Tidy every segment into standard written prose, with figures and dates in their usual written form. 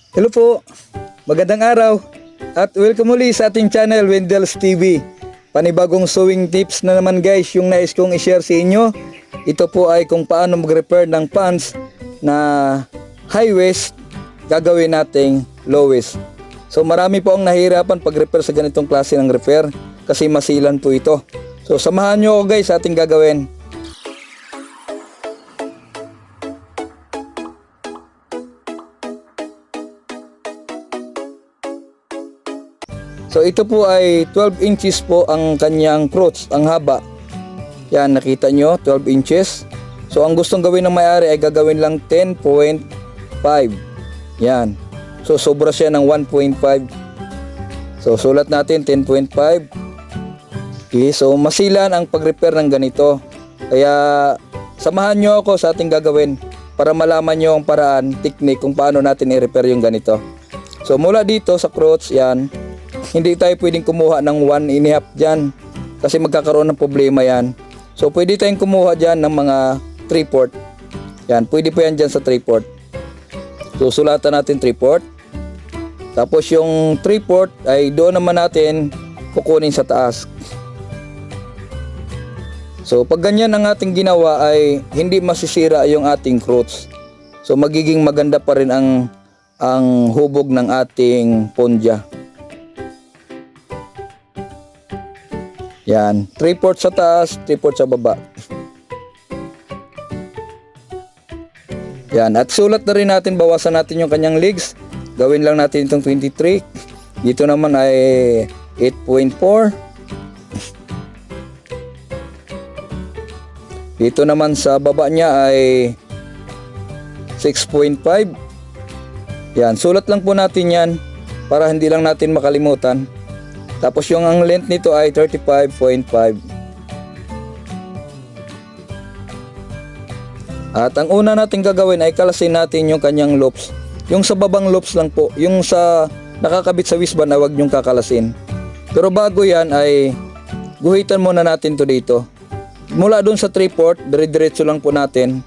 Hello po, magandang araw at welcome muli sa ating channel Wendell's TV. Panibagong sewing tips na naman guys yung nais kong i-share sa inyo. Ito po ay kung paano mag-repair ng pants na high waist gagawin nating low waist. So marami po ang nahihirapan pag-repair sa ganitong klase ng repair kasi masilan po ito. So samahan nyo ako guys sa ating gagawin. So ito po ay 12 inches po ang kanyang crotch, ang haba. Yan, nakita nyo, 12 inches. So ang gustong gawin ng may-ari ay gagawin lang 10.5. Yan. So sobra siya ng 1.5. So sulat natin 10.5. Okay, so masilan ang pag-repair ng ganito. Kaya samahan nyo ako sa ating gagawin para malaman nyo ang paraan, technique kung paano natin i-repair yung ganito. So mula dito sa crotch, yan. Hindi tayo pwedeng kumuha ng 1.5 dyan kasi magkakaroon ng problema yan. So pwede tayong kumuha dyan ng mga 3/4. Yan, pwede po yan dyan sa 3/4. So sulatan natin 3/4. Tapos yung 3/4 ay doon naman natin kukunin sa taas. So pag ganyan ang ating ginawa ay hindi masisira yung ating crotch. So magiging maganda pa rin ang hubog ng ating pondya. Yan, 3/4 sa taas, 3/4 sa baba. Yan, at sulat na rin natin, bawasan natin yung kanyang legs. Gawin lang natin itong 23. Dito naman ay 8.4. Dito naman sa baba niya ay 6.5. Yan, sulat lang po natin yan para hindi lang natin makalimutan. Tapos yung ang length nito ay 35.5. At ang una natin gagawin ay kalasin natin yung kanyang loops. Yung sa babang loops lang po. Yung sa nakakabit sa waistband ay huwag nyong kakalasin. Pero bago yan ay guhitan muna natin to dito. Mula doon sa 3/4, dire-diretso lang po natin.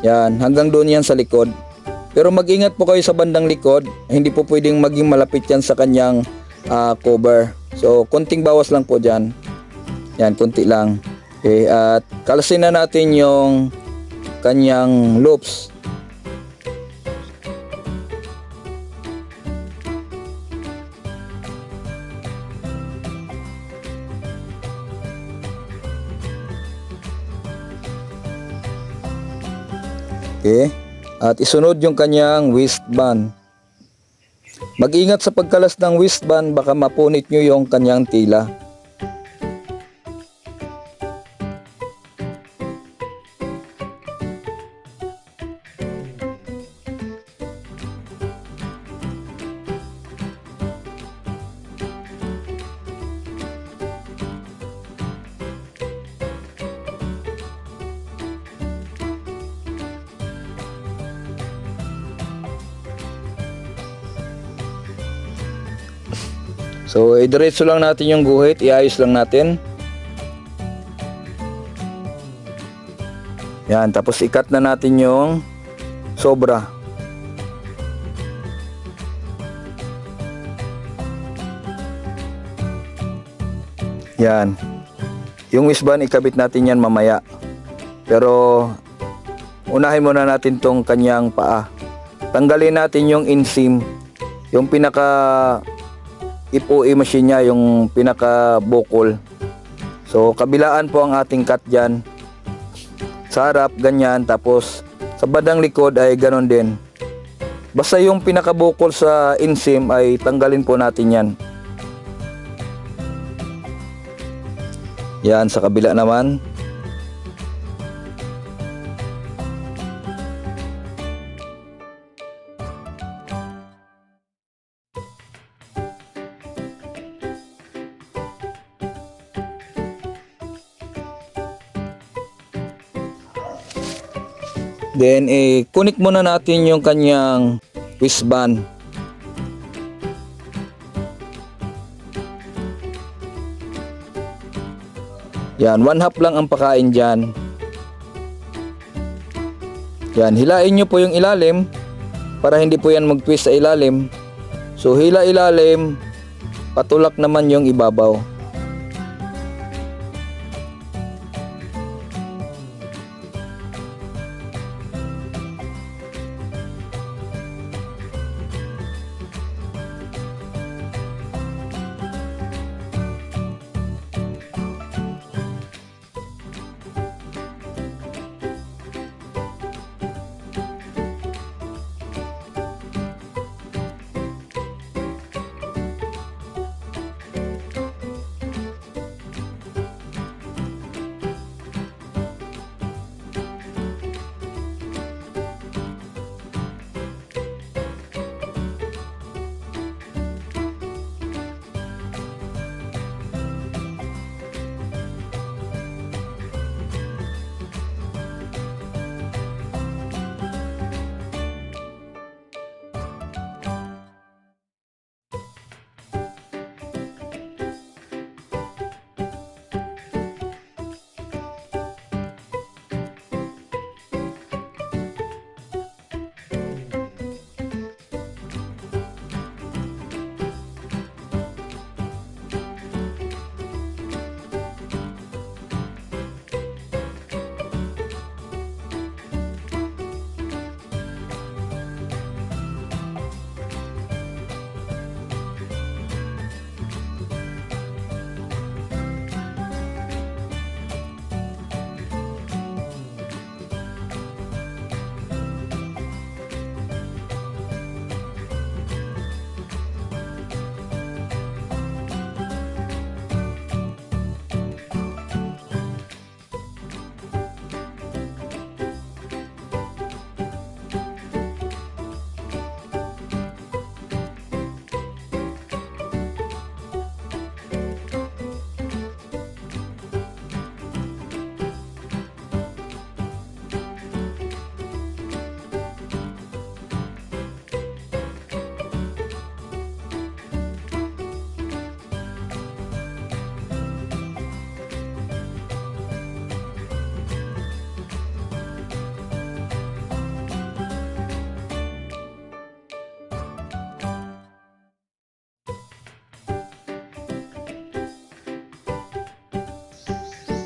Yan, hanggang doon yan sa likod. Pero mag-ingat po kayo sa bandang likod. Hindi po pwedeng maging malapit yan sa kanyang cover. So konting bawas lang po dyan. Yan, konti lang. Okay, at kalasin na natin yung kanyang loops. Okay, at isunod yung kanyang waistband. Mag-ingat sa pagkalas ng waistband, baka mapunit nyo yung kanyang tila. So, idiretso lang natin yung guhit, iayos lang natin. Yan, tapos ikat na natin yung sobra. Yan. Yung waistband, ikabit natin yan mamaya. Pero, unahin muna natin tong kanyang paa. Tanggalin natin yung inseam, yung pinaka ipuwi machine niya, yung pinaka bukol. So kabilaan po ang ating cut dyan. Sa harap ganyan, tapos sa bandang likod ay ganon din. Basta yung pinaka bukol sa inseam ay tanggalin po natin yan. Yan, sa kabila naman. Then connect muna natin yung kanyang waistband. Yan, 1/2 lang ang pakain dyan. Yan, hilain nyo po yung ilalim para hindi po yan mag-twist sa ilalim. So hila ilalim, patulak naman yung ibabaw.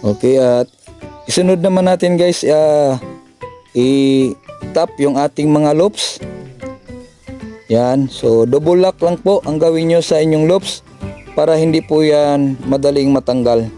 Okay, at isunod naman natin guys, i-tap yung ating mga loops. Yan, so double lock lang po ang gawin nyo sa inyong loops para hindi po yan madaling matanggal.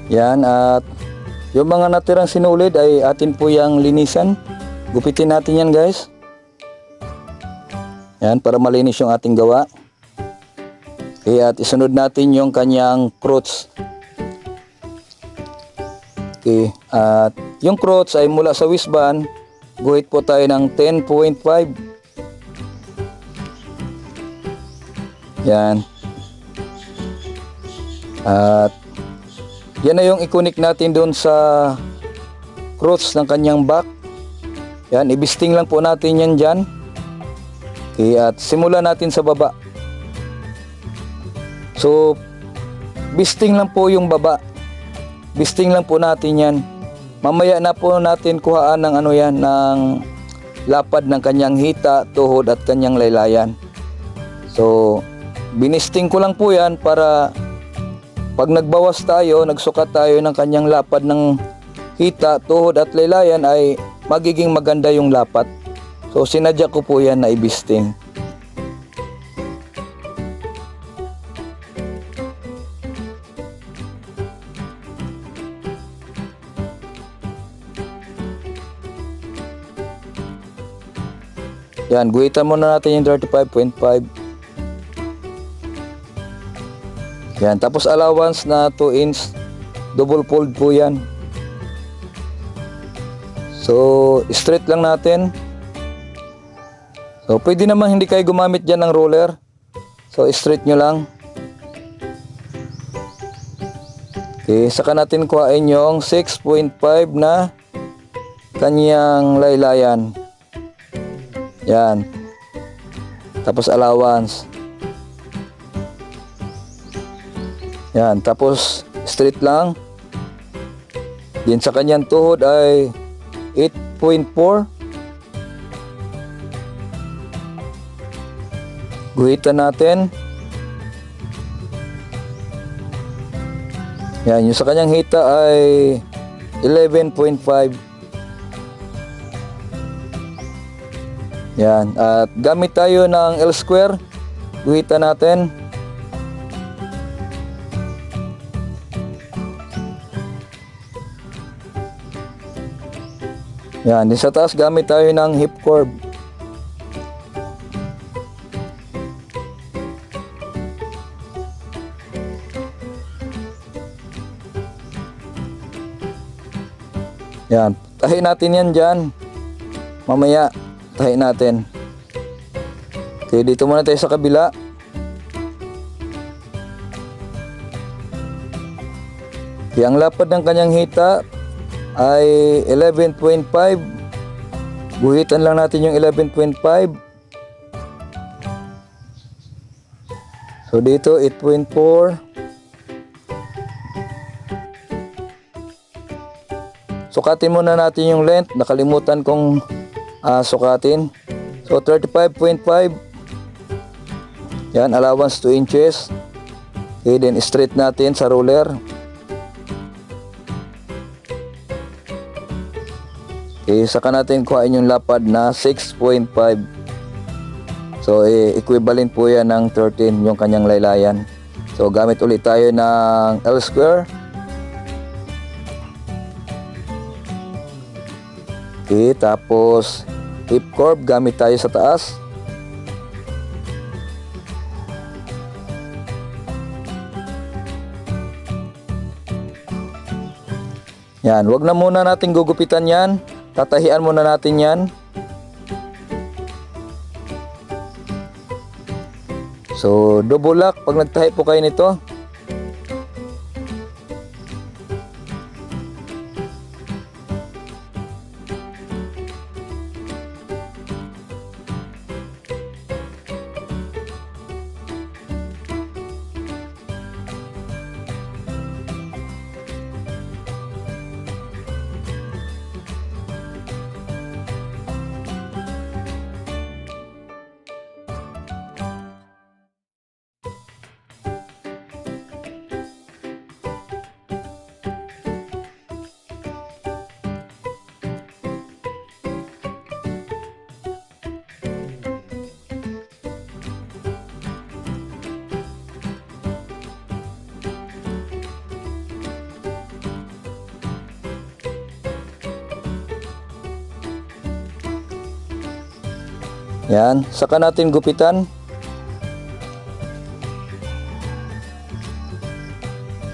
Yan, at yung mga natirang sinulid ay atin po yung linisan. Gupitin natin yan guys. Yan, para malinis yung ating gawa. Okay, at isunod natin yung kanyang crotch. Okay, at yung crotch ay mula sa waistband, guhit po tayo ng 10.5. Yan. At yan na yung i-connect natin doon sa crotch ng kanyang back. Yan, ibisting lang po natin yan dyan. Okay, at simulan natin sa baba. So, bisting lang po yung baba. Bisting lang po natin yan. Mamaya na po natin kuhaan ng ano yan, ng lapad ng kanyang hita, tuhod at kanyang laylayan. So, binisting ko lang po yan para pag nagbawas tayo, nagsukat tayo ng kanyang lapad ng hita, tuhod at laylayan ay magiging maganda yung lapat. So sinadya ko po yan na ibisting. Yan, guhitan muna natin yung 35.5. Yan, tapos allowance na 2 inch. Double fold po yan. So, straight lang natin. So, pwede naman hindi kayo gumamit dyan ng roller. So, straight nyo lang. Okay, saka natin kuhain yung 6.5 na kanyang laylayan. Yan. Tapos allowance. Yan, tapos straight lang. Din sa kanyang tuhod ay 8.4. Guhitan natin. Yan, yung sa kanyang hita ay 11.5. Yan, at gamit tayo ng L square. Guhitan natin. Yan, din sa taas gamit tayo ng hip curve. Yan, tahi natin yan dyan. Mamaya tahi natin. Okay, dito muna tayo sa kabila. Okay, ang lapad ng kanyang hita ay 11.5. Guhitan lang natin yung 11.5. So dito 8.4. Sukatin muna natin yung length. Nakalimutan kong sukatin. So 35.5. Yan, allowance 2 inches. Okay, then straight natin sa roller. Okay, saka natin kuhain yung lapad na 6.5. So equivalent po yan ng 13 yung kanyang laylayan. So gamit ulit tayo ng L square. Okay, tapos hip curve gamit tayo sa taas. Yan, wag na muna natin gugupitan yan. Tatahian muna natin yan. So, double lock pag nagtahi po kayo nito. Yan, saka natin gupitan.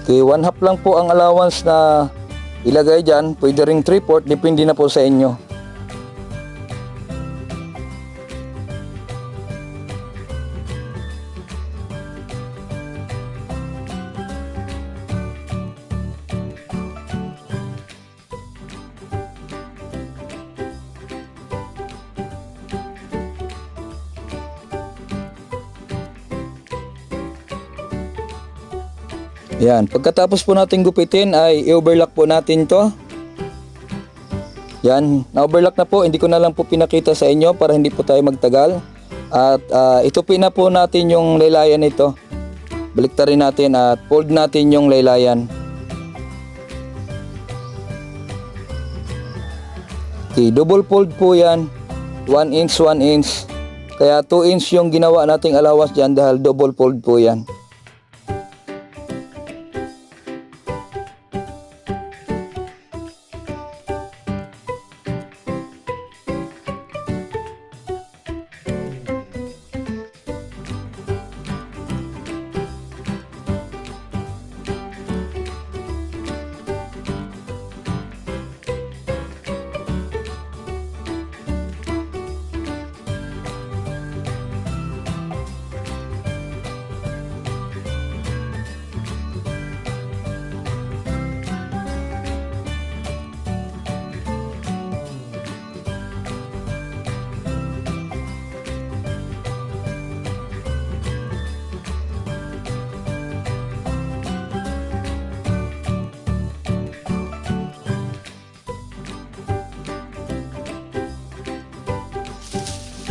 Okay, 1/2 lang po ang allowance na ilagay dyan. Pwede ring 3/4, depende na po sa inyo. Yan, pagkatapos po natin gupitin ay i-overlock po natin to. Yan, na-overlock na po, hindi ko na lang po pinakita sa inyo para hindi po tayo magtagal. At itupin na po natin yung laylayan nito. Baliktarin natin at fold natin yung laylayan. Okay, double fold po yan. 1 inch 1 inch. Kaya 2 inch yung ginawa nating allowance dyan dahil double fold po yan.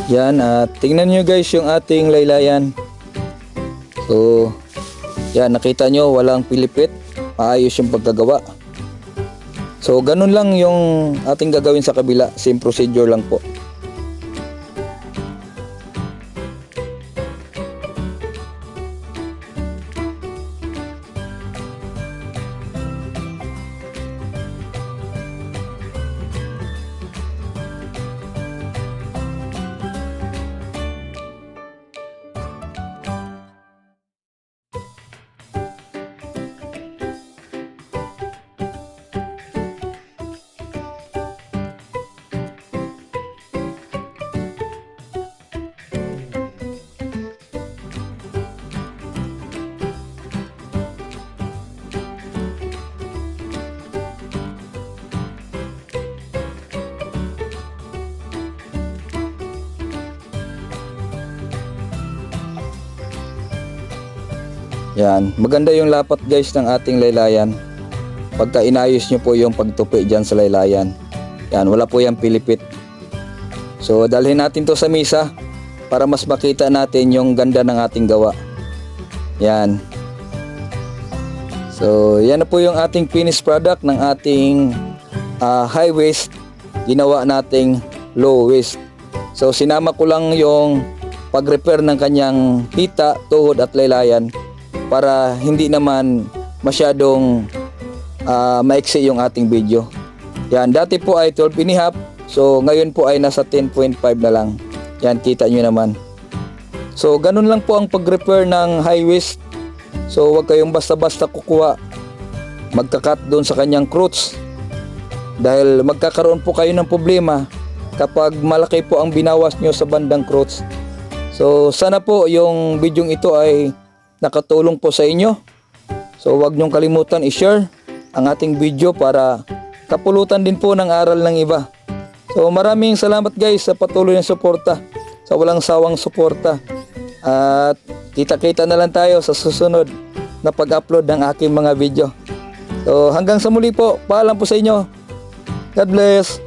Yan, at tingnan nyo guys yung ating laylayan. So, yan, nakita nyo walang pilipit, maayos yung pagkagawa. So, ganun lang yung ating gagawin sa kabila, same procedure lang po. Yan, maganda yung lapat guys ng ating laylayan. Pagka inayos nyo po yung pagtupi dyan sa laylayan. Yan, wala po yung pilipit. So, dalhin natin to sa misa para mas makita natin yung ganda ng ating gawa. Yan. So, yan na po yung ating finished product ng ating high waist. Ginawa nating low waist. So, sinama ko lang yung pag-repair ng kanyang hita, tuhod at laylayan para hindi naman masyadong maiksi yung ating video. Yan, dati po ay 12 and a half. So, ngayon po ay nasa 10.5 na lang. Yan, kita nyo naman. So, ganun lang po ang pag-repair ng high waist. So, wag kayong basta-basta kukuha. Magka-cut doon sa kanyang crotch. Dahil magkakaroon po kayo ng problema kapag malaki po ang binawas nyo sa bandang crotch. So, sana po yung video ito ay nakatulong po sa inyo. So, wag nyong kalimutan i-share ang ating video para kapulutan din po ng aral ng iba. So, maraming salamat guys sa patuloy na suporta, sa walang sawang suporta. At kita-kita na lang tayo sa susunod na pag-upload ng aking mga video. So, hanggang sa muli po, paalam po sa inyo. God bless.